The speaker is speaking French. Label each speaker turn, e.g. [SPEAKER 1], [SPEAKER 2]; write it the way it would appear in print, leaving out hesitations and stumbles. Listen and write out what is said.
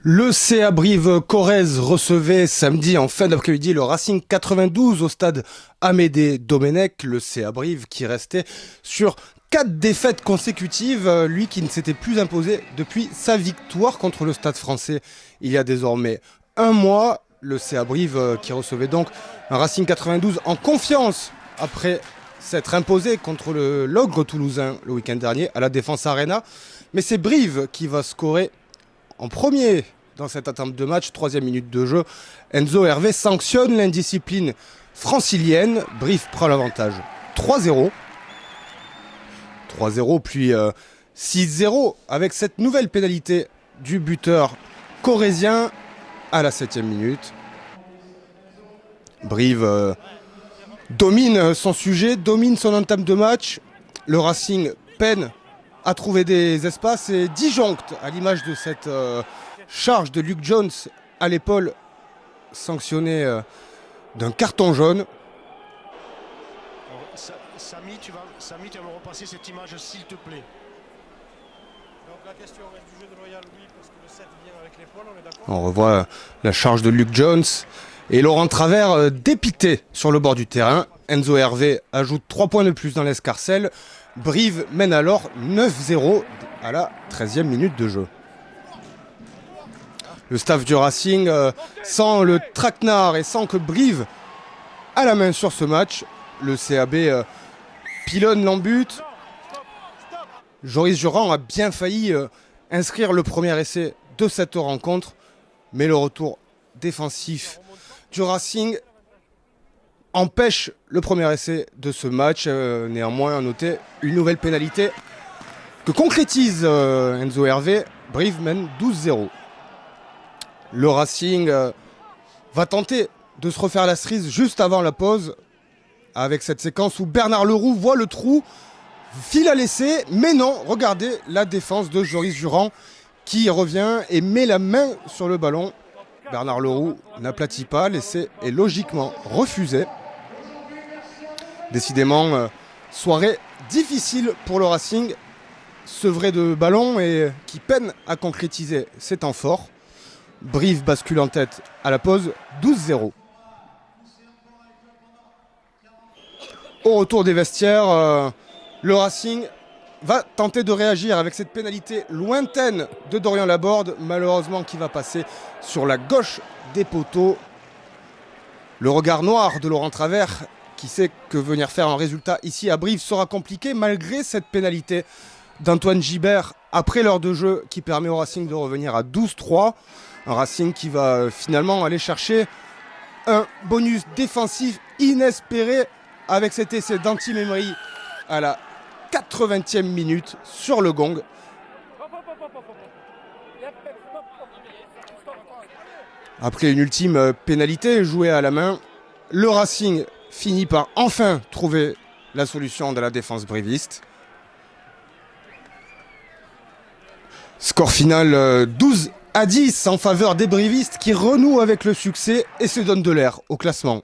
[SPEAKER 1] Le CA Brive-Corrèze recevait samedi en fin d'après-midi le Racing 92 au stade Amédée Domenech. Le CA Brive qui restait sur 4 défaites consécutives, lui qui ne s'était plus imposé depuis sa victoire contre le Stade Français il y a désormais un mois. Le CA Brive qui recevait donc un Racing 92 en confiance après s'être imposé contre le l'Ogre toulousain le week-end dernier à la Défense Arena. Mais c'est Brive qui va scorer en premier dans cette attente de match, 3e minute de jeu. Enzo Hervé sanctionne l'indiscipline francilienne. Brive prend l'avantage 3-0. 3-0 puis 6-0 avec cette nouvelle pénalité du buteur corrézien à la 7e minute. Brive domine son sujet, domine son entame de match. Le Racing peine à trouver des espaces et disjoncte à l'image de cette charge de Luke Jones à l'épaule sanctionnée d'un carton jaune.
[SPEAKER 2] Samy, tu vas me repasser cette image s'il te plaît.
[SPEAKER 3] Donc la question reste du jeu de Loyal, oui, parce que le 7 vient avec l'épaule, on est d'accord.
[SPEAKER 1] On revoit la charge de Luke Jones et Laurent Travers dépité sur le bord du terrain. Enzo Hervé ajoute 3 points de plus dans l'escarcelle. Brive mène alors 9-0 à la 13e minute de jeu. Le staff du Racing sent le traquenard et sent que Brive a la main sur ce match. Le CAB pilonne l'embut. Joris Jurand a bien failli inscrire le premier essai de cette rencontre, mais le retour défensif du Racing empêche le premier essai de ce match. Néanmoins, à noter une nouvelle pénalité que concrétise Enzo Hervé. Brive mène 12-0. Le Racing va tenter de se refaire la cerise juste avant la pause avec cette séquence où Bernard Leroux voit le trou, file à l'essai, mais non, regardez la défense de Joris Jurand qui revient et met la main sur le ballon. Bernard Leroux n'aplatit pas, l'essai est logiquement refusé. Décidément, soirée difficile pour le Racing, sevré de ballon et qui peine à concrétiser ses temps forts. Brive bascule en tête à la pause, 12-0. Au retour des vestiaires, le Racing va tenter de réagir avec cette pénalité lointaine de Dorian Laborde, malheureusement qui va passer sur la gauche des poteaux. Le regard noir de Laurent Travers qui sait que venir faire un résultat ici à Brive sera compliqué malgré cette pénalité d'Antoine Gibert après l'heure de jeu qui permet au Racing de revenir à 12-3. Un Racing qui va finalement aller chercher un bonus défensif inespéré avec cet essai d'Anti-Memory à la 80e minute sur le gong. Après une ultime pénalité jouée à la main, le Racing finit par enfin trouver la solution de la défense briviste. Score final 12-10 en faveur des brivistes qui renouent avec le succès et se donnent de l'air au classement.